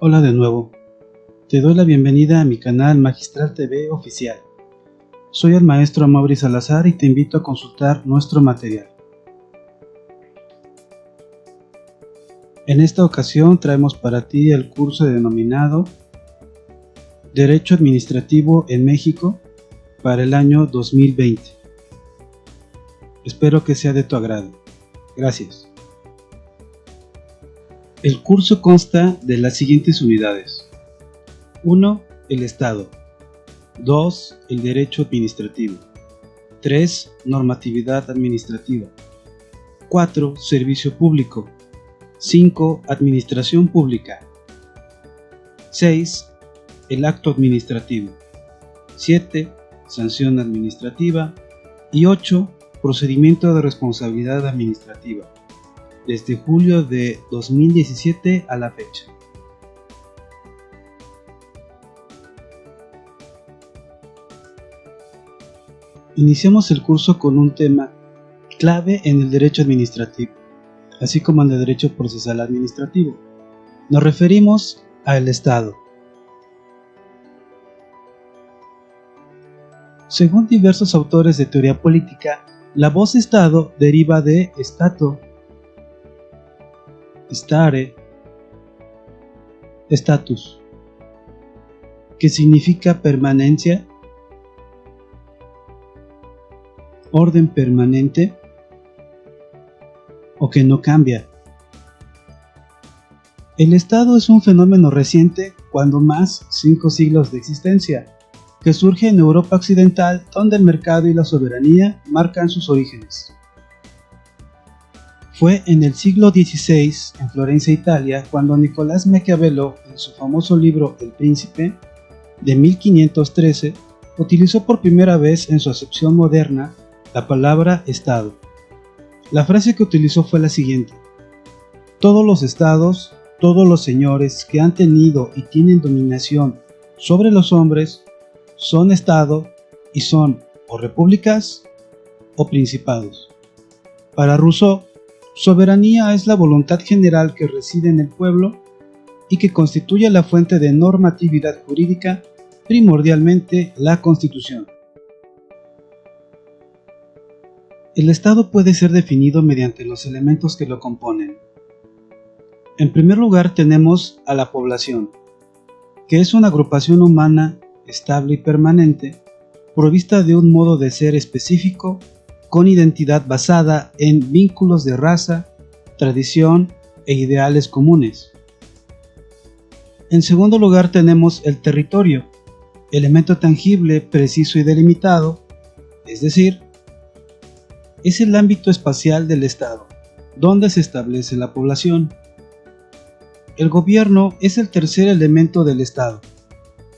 Hola de nuevo, te doy la bienvenida a mi canal Magistral TV Oficial. Soy el maestro Amaury Salazar y te invito a consultar nuestro material. En esta ocasión traemos para ti el curso denominado Derecho Administrativo en México para el año 2020. Espero que sea de tu agrado. Gracias. El curso consta de las siguientes unidades: 1. El Estado. 2. El Derecho Administrativo. 3. Normatividad Administrativa. 4. Servicio Público. 5. Administración Pública. 6. El Acto Administrativo. 7. Sanción Administrativa. Y 8. Procedimiento de responsabilidad administrativa. Desde julio de 2017 a la fecha. Iniciamos el curso con un tema clave en el derecho administrativo, así como en el derecho procesal administrativo. Nos referimos al Estado. Según diversos autores de teoría política, la voz Estado deriva de stato, stare, status, que significa permanencia, orden permanente o que no cambia. El Estado es un fenómeno reciente, cuando más 5 siglos de existencia, que surge en Europa Occidental, donde el mercado y la soberanía marcan sus orígenes. Fue en el siglo XVI, en Florencia, Italia, cuando Nicolás Maquiavelo, en su famoso libro El Príncipe, de 1513, utilizó por primera vez en su acepción moderna la palabra Estado. La frase que utilizó fue la siguiente: todos los estados, todos los señores que han tenido y tienen dominación sobre los hombres, son Estado y son o repúblicas o principados. Para Rousseau, soberanía es la voluntad general que reside en el pueblo y que constituye la fuente de normatividad jurídica, primordialmente la Constitución. El Estado puede ser definido mediante los elementos que lo componen. En primer lugar tenemos a la población, que es una agrupación humana estable y permanente, provista de un modo de ser específico, con identidad basada en vínculos de raza, tradición e ideales comunes. En segundo lugar tenemos el territorio, elemento tangible, preciso y delimitado, es decir, es el ámbito espacial del Estado, donde se establece la población. El gobierno es el tercer elemento del Estado,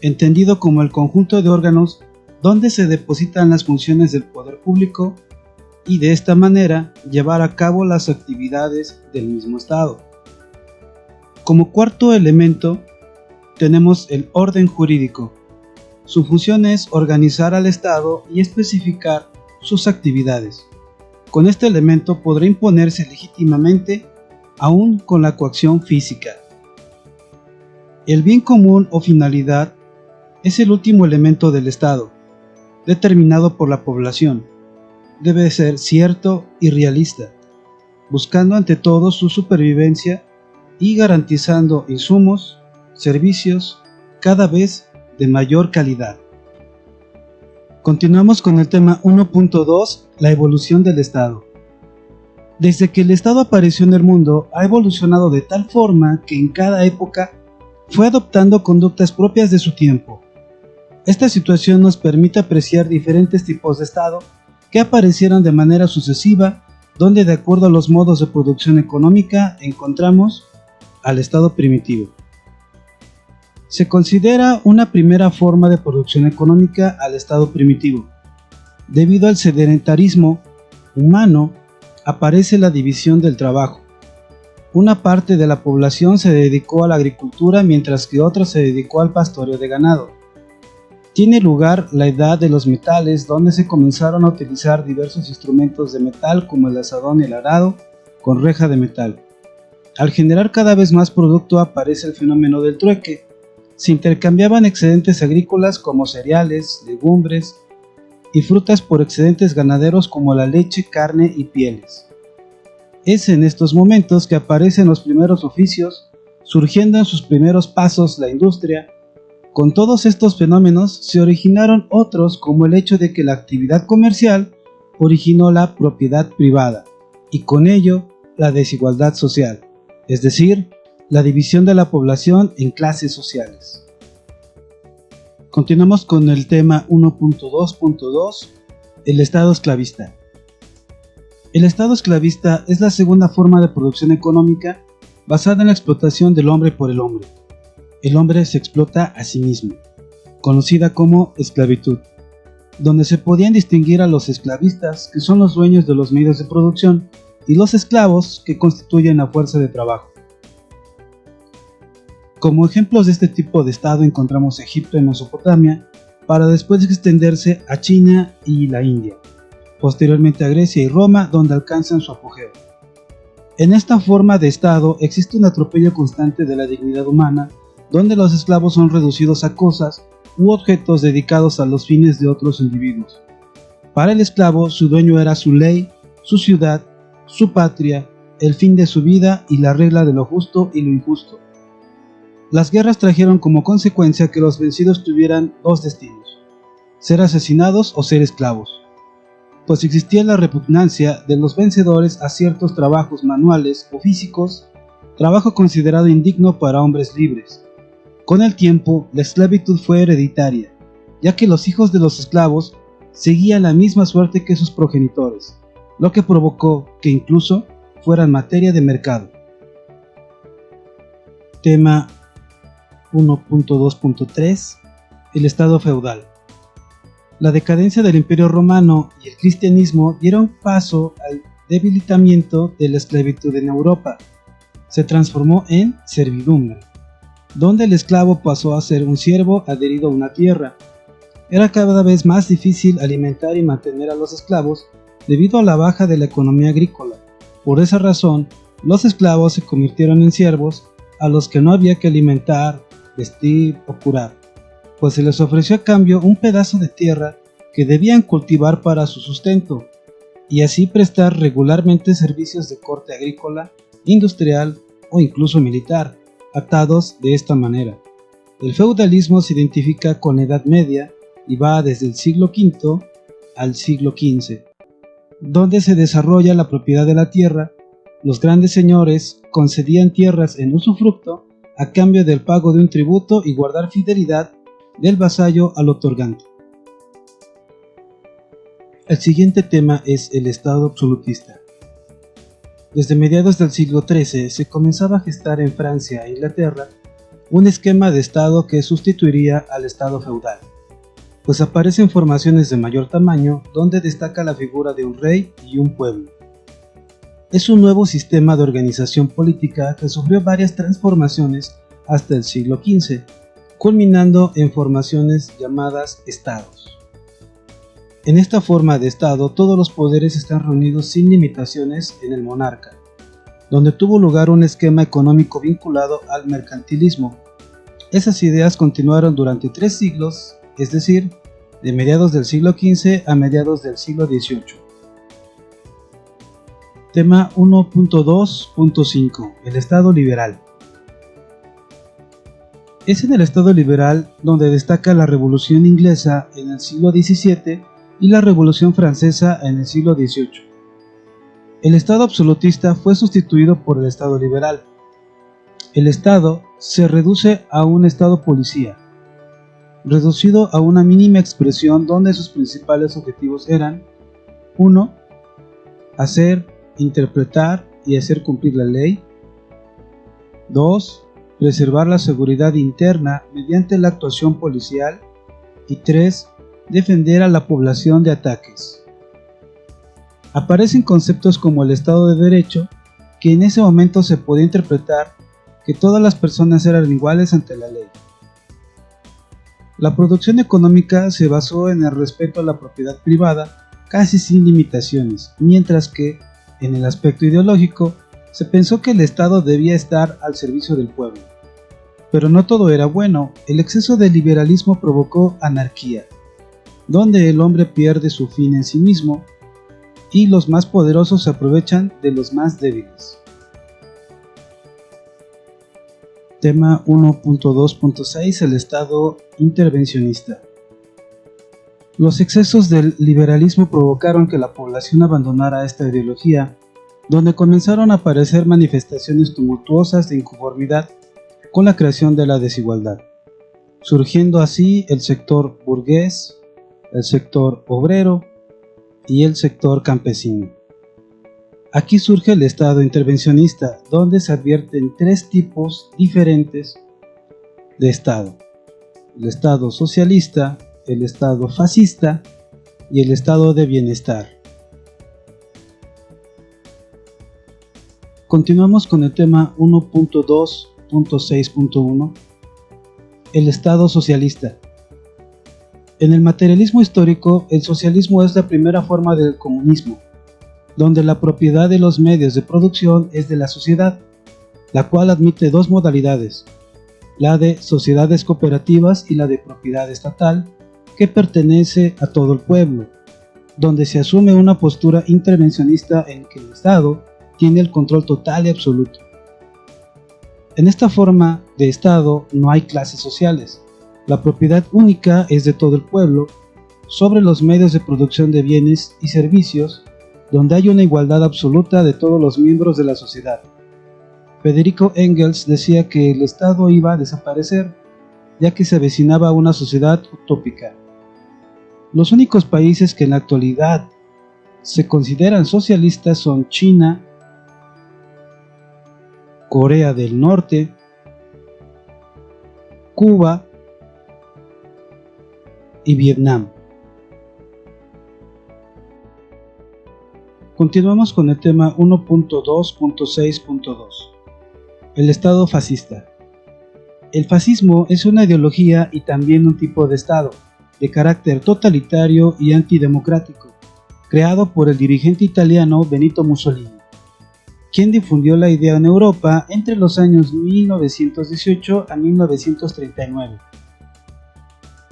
entendido como el conjunto de órganos donde se depositan las funciones del poder público y de esta manera llevar a cabo las actividades del mismo Estado. Como cuarto elemento tenemos el orden jurídico. Su función es organizar al Estado y especificar sus actividades. Con este elemento podrá imponerse legítimamente, aún con la coacción física. El bien común o finalidad es el último elemento del Estado, determinado por la población. Debe ser cierto y realista, buscando ante todo su supervivencia y garantizando insumos, servicios cada vez de mayor calidad. Continuamos con el tema 1.2, la evolución del Estado. Desde que el Estado apareció en el mundo, ha evolucionado de tal forma que en cada época fue adoptando conductas propias de su tiempo. Esta situación nos permite apreciar diferentes tipos de Estado que aparecieron de manera sucesiva, donde de acuerdo a los modos de producción económica encontramos al Estado primitivo. Se considera una primera forma de producción económica al Estado primitivo. Debido al sedentarismo humano, aparece la división del trabajo. Una parte de la población se dedicó a la agricultura, mientras que otra se dedicó al pastoreo de ganado. Tiene lugar la edad de los metales, donde se comenzaron a utilizar diversos instrumentos de metal como el azadón y el arado con reja de metal. Al generar cada vez más producto aparece el fenómeno del trueque. Se intercambiaban excedentes agrícolas como cereales, legumbres y frutas por excedentes ganaderos como la leche, carne y pieles. Es en estos momentos que aparecen los primeros oficios, surgiendo en sus primeros pasos la industria. Con todos estos fenómenos se originaron otros, como el hecho de que la actividad comercial originó la propiedad privada y con ello la desigualdad social, es decir, la división de la población en clases sociales. Continuamos con el tema 1.2.2, el Estado esclavista. El Estado esclavista es la segunda forma de producción económica basada en la explotación del hombre por el hombre. El hombre se explota a sí mismo, conocida como esclavitud, donde se podían distinguir a los esclavistas, que son los dueños de los medios de producción, y los esclavos, que constituyen la fuerza de trabajo. Como ejemplos de este tipo de Estado encontramos Egipto y Mesopotamia, para después extenderse a China y la India, posteriormente a Grecia y Roma, donde alcanzan su apogeo. En esta forma de Estado existe un atropello constante de la dignidad humana, donde los esclavos son reducidos a cosas u objetos dedicados a los fines de otros individuos. Para el esclavo, su dueño era su ley, su ciudad, su patria, el fin de su vida y la regla de lo justo y lo injusto. Las guerras trajeron como consecuencia que los vencidos tuvieran dos destinos: ser asesinados o ser esclavos, pues existía la repugnancia de los vencedores a ciertos trabajos manuales o físicos, trabajo considerado indigno para hombres libres. Con el tiempo, la esclavitud fue hereditaria, ya que los hijos de los esclavos seguían la misma suerte que sus progenitores, lo que provocó que incluso fueran materia de mercado. Tema 1.2.3 El Estado feudal. La decadencia del Imperio Romano y el cristianismo dieron paso al debilitamiento de la esclavitud en Europa. Se transformó en servidumbre, donde el esclavo pasó a ser un siervo adherido a una tierra. Era cada vez más difícil alimentar y mantener a los esclavos debido a la baja de la economía agrícola. Por esa razón, los esclavos se convirtieron en siervos a los que no había que alimentar, vestir o curar, pues se les ofreció a cambio un pedazo de tierra que debían cultivar para su sustento, y así prestar regularmente servicios de corte agrícola, industrial o incluso militar, atados de esta manera. El feudalismo se identifica con la Edad Media y va desde el siglo V al siglo XV, donde se desarrolla la propiedad de la tierra. Los grandes señores concedían tierras en usufructo a cambio del pago de un tributo y guardar fidelidad del vasallo al otorgante. El siguiente tema es el Estado absolutista. Desde mediados del siglo XIII se comenzaba a gestar en Francia e Inglaterra un esquema de Estado que sustituiría al Estado feudal, pues aparecen formaciones de mayor tamaño donde destaca la figura de un rey y un pueblo. Es un nuevo sistema de organización política que sufrió varias transformaciones hasta el siglo XV, culminando en formaciones llamadas estados. En esta forma de Estado, todos los poderes están reunidos sin limitaciones en el monarca, donde tuvo lugar un esquema económico vinculado al mercantilismo. Esas ideas continuaron durante 3 siglos, es decir, de mediados del siglo XV a mediados del siglo XVIII. Tema 1.2.5 El Estado liberal. Es en el Estado liberal donde destaca la Revolución Inglesa en el siglo XVII y la Revolución Francesa en el siglo XVIII. El Estado absolutista fue sustituido por el Estado liberal. El Estado se reduce a un Estado policía, reducido a una mínima expresión donde sus principales objetivos eran: 1. Hacer, interpretar y hacer cumplir la ley. 2. Preservar la seguridad interna mediante la actuación policial. Y 3. Defender a la población de ataques. Aparecen conceptos como el Estado de Derecho, que en ese momento se podía interpretar que todas las personas eran iguales ante la ley. La producción económica se basó en el respeto a la propiedad privada casi sin limitaciones, mientras que, en el aspecto ideológico, se pensó que el Estado debía estar al servicio del pueblo. Pero no todo era bueno. El exceso de liberalismo provocó anarquía, donde el hombre pierde su fin en sí mismo y los más poderosos se aprovechan de los más débiles. Tema 1.2.6 El Estado intervencionista. Los excesos del liberalismo provocaron que la población abandonara esta ideología, donde comenzaron a aparecer manifestaciones tumultuosas de inconformidad con la creación de la desigualdad, surgiendo así el sector burgués, el sector obrero y el sector campesino. Aquí surge el Estado intervencionista, donde se advierten tres tipos diferentes de Estado: el Estado socialista, el Estado fascista y el Estado de bienestar. Continuamos con el tema 1.2.6.1 El Estado socialista. En el materialismo histórico, el socialismo es la primera forma del comunismo, donde la propiedad de los medios de producción es de la sociedad, la cual admite dos modalidades: la de sociedades cooperativas y la de propiedad estatal, que pertenece a todo el pueblo, donde se asume una postura intervencionista en que el Estado tiene el control total y absoluto. En esta forma de Estado no hay clases sociales. La propiedad única es de todo el pueblo sobre los medios de producción de bienes y servicios, donde hay una igualdad absoluta de todos los miembros de la sociedad. Federico Engels decía que el Estado iba a desaparecer, ya que se avecinaba a una sociedad utópica. Los únicos países que en la actualidad se consideran socialistas son China, Corea del Norte, Cuba y Vietnam. Continuamos con el tema 1.2.6.2 El Estado fascista. El fascismo es una ideología y también un tipo de Estado, de carácter totalitario y antidemocrático, creado por el dirigente italiano Benito Mussolini, quien difundió la idea en Europa entre los años 1918 a 1939.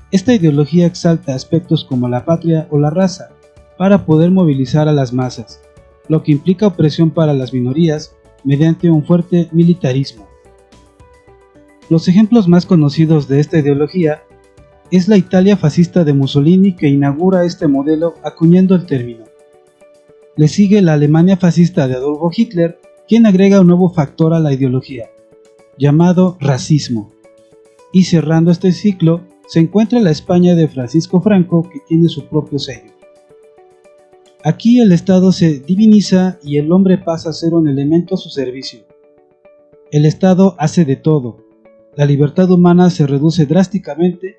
Esta ideología exalta aspectos como la patria o la raza para poder movilizar a las masas, lo que implica opresión para las minorías mediante un fuerte militarismo. Los ejemplos más conocidos de esta ideología es la Italia fascista de Mussolini, que inaugura este modelo acuñando el término. Le sigue la Alemania fascista de Adolfo Hitler, quien agrega un nuevo factor a la ideología, llamado racismo. Y cerrando este ciclo, se encuentra la España de Francisco Franco, que tiene su propio sello. Aquí el Estado se diviniza y el hombre pasa a ser un elemento a su servicio. El Estado hace de todo. La libertad humana se reduce drásticamente.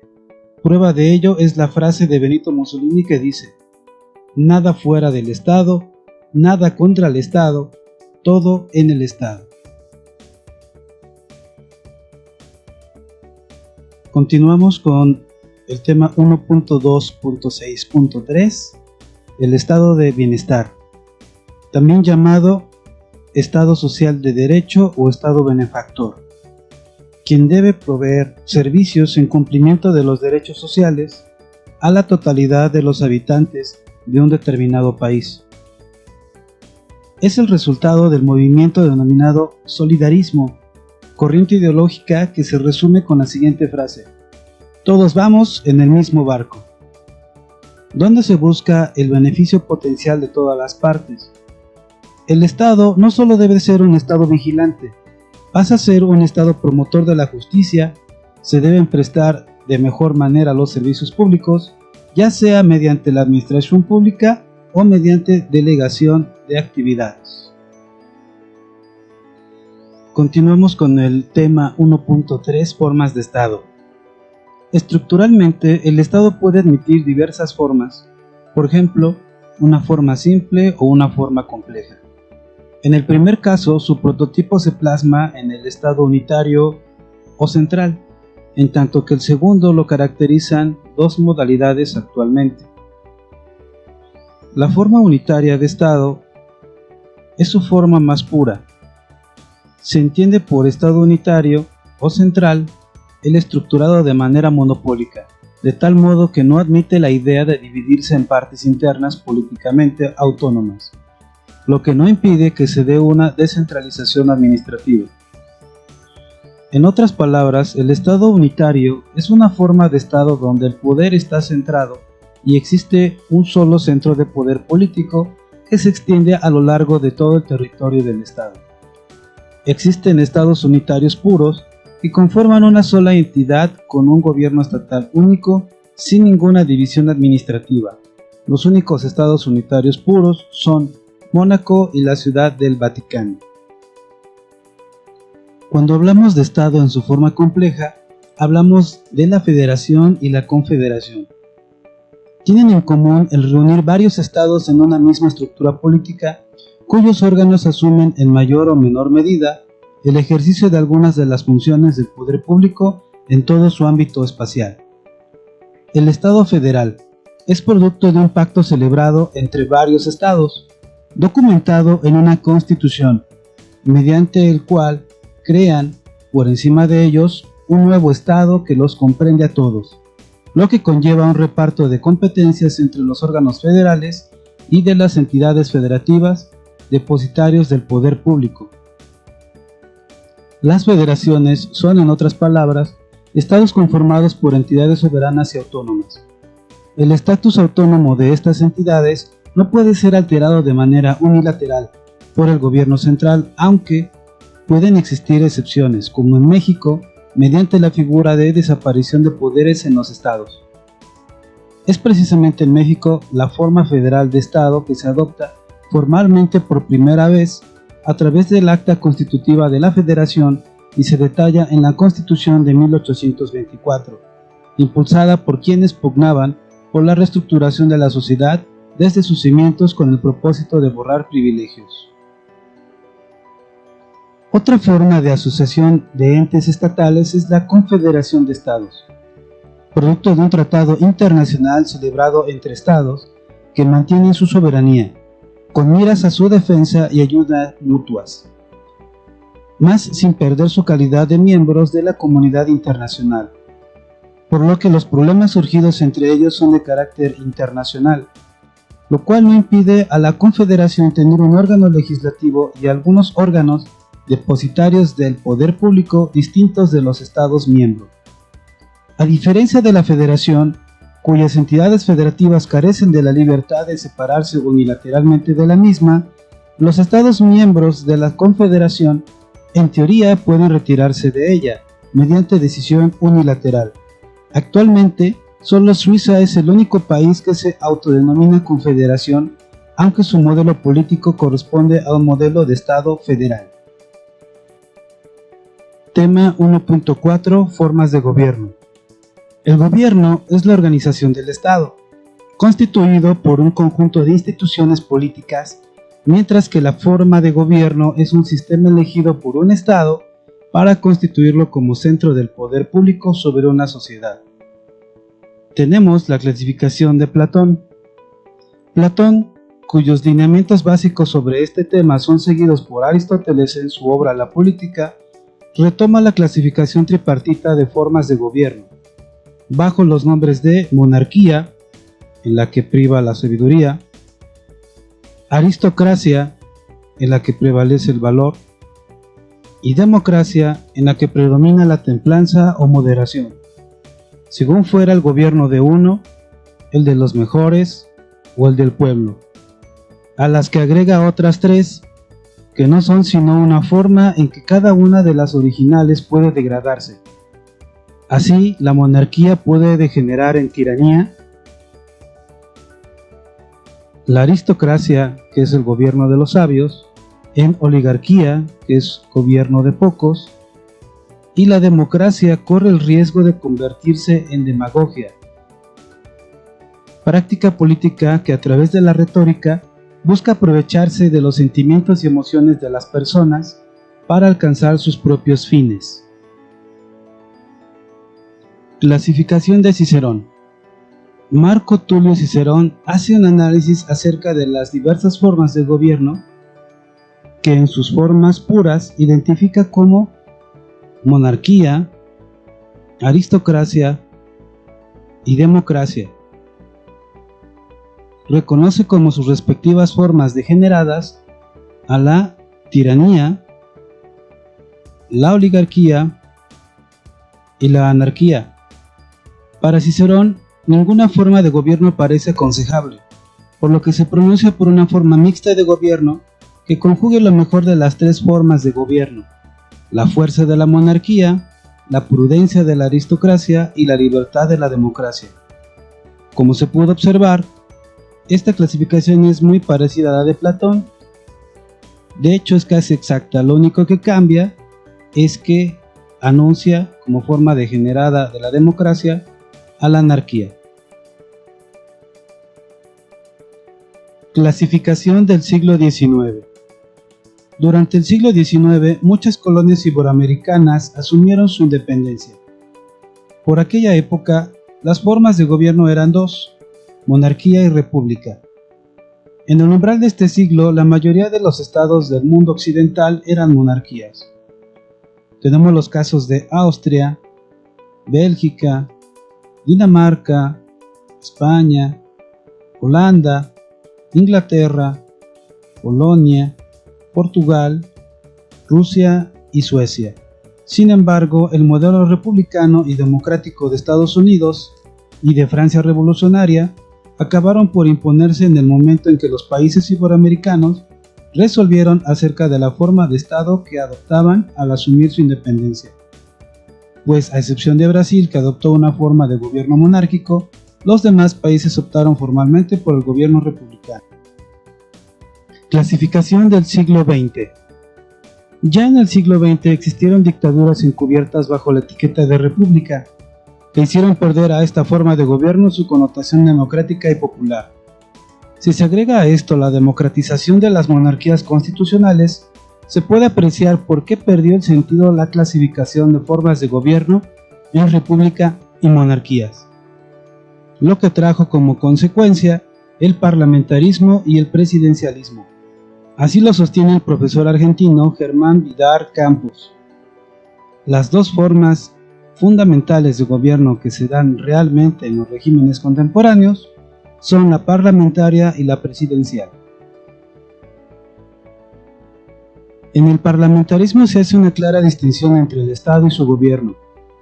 Prueba de ello es la frase de Benito Mussolini que dice: nada fuera del Estado, nada contra el Estado, todo en el Estado. Continuamos con el tema 1.2.6.3 El Estado de bienestar, también llamado Estado social de derecho o Estado benefactor, quien debe proveer servicios en cumplimiento de los derechos sociales a la totalidad de los habitantes de un determinado país. Es el resultado del movimiento denominado solidarismo, corriente ideológica que se resume con la siguiente frase: todos vamos en el mismo barco, donde se busca el beneficio potencial de todas las partes. El Estado no solo debe ser un Estado vigilante, pasa a ser un Estado promotor de la justicia. Se deben prestar de mejor manera los servicios públicos, ya sea mediante la administración pública o mediante delegación de actividades. Continuamos con el tema 1.3 Formas de Estado. Estructuralmente, el Estado puede admitir diversas formas, por ejemplo, una forma simple o una forma compleja. En el primer caso, su prototipo se plasma en el Estado unitario o central, en tanto que el segundo lo caracterizan dos modalidades actualmente. La forma unitaria de Estado es su forma más pura, Se entiende por Estado unitario o central el estructurado de manera monopólica, de tal modo que no admite la idea de dividirse en partes internas políticamente autónomas, lo que no impide que se dé una descentralización administrativa. En otras palabras, el Estado unitario es una forma de Estado donde el poder está centrado y existe un solo centro de poder político que se extiende a lo largo de todo el territorio del Estado. Existen Estados unitarios puros que conforman una sola entidad con un gobierno estatal único sin ninguna división administrativa. Los únicos Estados unitarios puros son Mónaco y la Ciudad del Vaticano. Cuando hablamos de Estado en su forma compleja, hablamos de la Federación y la Confederación. Tienen en común el reunir varios estados en una misma estructura política, cuyos órganos asumen en mayor o menor medida el ejercicio de algunas de las funciones del poder público en todo su ámbito espacial. El Estado federal es producto de un pacto celebrado entre varios estados, documentado en una constitución, mediante el cual crean, por encima de ellos, un nuevo estado que los comprende a todos, lo que conlleva un reparto de competencias entre los órganos federales y de las entidades federativas, depositarios del poder público. Las federaciones son, en otras palabras, estados conformados por entidades soberanas y autónomas. El estatus autónomo de estas entidades no puede ser alterado de manera unilateral por el gobierno central, aunque pueden existir excepciones, como en México, mediante la figura de desaparición de poderes en los estados. Es precisamente en México la forma federal de estado que se adopta formalmente por primera vez a través del Acta Constitutiva de la Federación y se detalla en la Constitución de 1824, impulsada por quienes pugnaban por la reestructuración de la sociedad desde sus cimientos con el propósito de borrar privilegios. Otra forma de asociación de entes estatales es la Confederación de Estados, producto de un tratado internacional celebrado entre estados que mantienen su soberanía, con miras a su defensa y ayuda mutuas, más sin perder su calidad de miembros de la comunidad internacional, por lo que los problemas surgidos entre ellos son de carácter internacional, lo cual no impide a la Confederación tener un órgano legislativo y algunos órganos depositarios del poder público distintos de los Estados miembros. A diferencia de la Federación, cuyas entidades federativas carecen de la libertad de separarse unilateralmente de la misma, los Estados miembros de la Confederación en teoría pueden retirarse de ella mediante decisión unilateral. Actualmente, solo Suiza es el único país que se autodenomina confederación, aunque su modelo político corresponde a un modelo de Estado federal. Tema 1.4 Formas de gobierno. El gobierno es la organización del Estado, constituido por un conjunto de instituciones políticas, mientras que la forma de gobierno es un sistema elegido por un Estado para constituirlo como centro del poder público sobre una sociedad. Tenemos la clasificación de Platón. Platón, cuyos lineamientos básicos sobre este tema son seguidos por Aristóteles en su obra La Política, retoma la clasificación tripartita de formas de gobierno, bajo los nombres de monarquía, en la que priva la sabiduría, aristocracia, en la que prevalece el valor, y democracia, en la que predomina la templanza o moderación, según fuera el gobierno de uno, el de los mejores o el del pueblo, a las que agrega otras tres, que no son sino una forma en que cada una de las originales puede degradarse. Así, la monarquía puede degenerar en tiranía, la aristocracia, que es el gobierno de los sabios, en oligarquía, que es gobierno de pocos, y la democracia corre el riesgo de convertirse en demagogia, práctica política que a través de la retórica busca aprovecharse de los sentimientos y emociones de las personas para alcanzar sus propios fines. Clasificación de Cicerón. Marco Tulio Cicerón hace un análisis acerca de las diversas formas de gobierno que en sus formas puras identifica como monarquía, aristocracia y democracia. Reconoce como sus respectivas formas degeneradas a la tiranía, la oligarquía y la anarquía. Para Cicerón, ninguna forma de gobierno parece aconsejable, por lo que se pronuncia por una forma mixta de gobierno que conjugue lo mejor de las tres formas de gobierno: la fuerza de la monarquía, la prudencia de la aristocracia y la libertad de la democracia. Como se pudo observar, esta clasificación es muy parecida a la de Platón. De hecho, es casi exacta. Lo único que cambia es que anuncia como forma degenerada de la democracia a la anarquía. Clasificación del siglo XIX. Durante el siglo XIX, muchas colonias iberoamericanas asumieron su independencia. Por aquella época, las formas de gobierno eran dos: monarquía y república. En el umbral de este siglo, la mayoría de los estados del mundo occidental eran monarquías. Tenemos los casos de Austria, Bélgica, Dinamarca, España, Holanda, Inglaterra, Polonia, Portugal, Rusia y Suecia. Sin embargo, el modelo republicano y democrático de Estados Unidos y de Francia revolucionaria acabaron por imponerse en el momento en que los países iberoamericanos resolvieron acerca de la forma de Estado que adoptaban al asumir su independencia. Pues a excepción de Brasil, que adoptó una forma de gobierno monárquico, los demás países optaron formalmente por el gobierno republicano. Clasificación del siglo XX. Ya en el siglo XX existieron dictaduras encubiertas bajo la etiqueta de república, que hicieron perder a esta forma de gobierno su connotación democrática y popular. Si se agrega a esto la democratización de las monarquías constitucionales, se puede apreciar por qué perdió el sentido la clasificación de formas de gobierno en república y monarquías, lo que trajo como consecuencia el parlamentarismo y el presidencialismo. Así lo sostiene el profesor argentino Germán Vidar Campos. Las dos formas fundamentales de gobierno que se dan realmente en los regímenes contemporáneos son la parlamentaria y la presidencial. En el parlamentarismo se hace una clara distinción entre el Estado y su gobierno,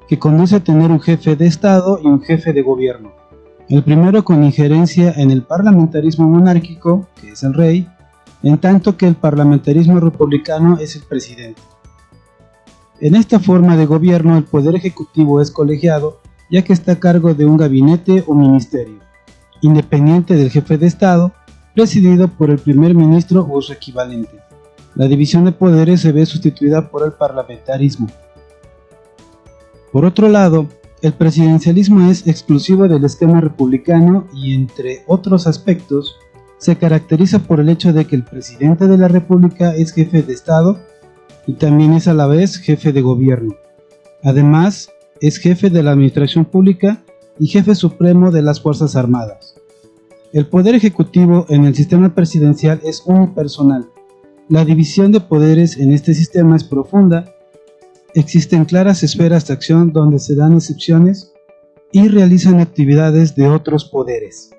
que conduce a tener un jefe de Estado y un jefe de gobierno. El primero con injerencia en el parlamentarismo monárquico, que es el rey, en tanto que el parlamentarismo republicano es el presidente. En esta forma de gobierno, el poder ejecutivo es colegiado, ya que está a cargo de un gabinete o ministerio, independiente del jefe de Estado, presidido por el primer ministro o su equivalente. La división de poderes se ve sustituida por el parlamentarismo. Por otro lado, el presidencialismo es exclusivo del esquema republicano y, entre otros aspectos, se caracteriza por el hecho de que el presidente de la República es jefe de Estado y también es a la vez jefe de gobierno. Además, es jefe de la administración pública y jefe supremo de las Fuerzas Armadas. El poder ejecutivo en el sistema presidencial es unipersonal. La división de poderes en este sistema es profunda. Existen claras esferas de acción donde se dan excepciones y realizan actividades de otros poderes.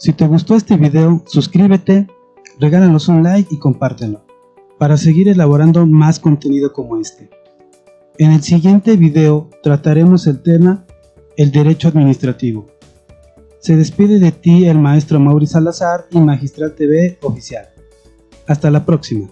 Si te gustó este video, suscríbete, regálanos un like y compártelo, para seguir elaborando más contenido como este. En el siguiente video trataremos el tema el derecho administrativo. Se despide de ti el maestro Mauri Salazar y Magistral TV Oficial. Hasta la próxima.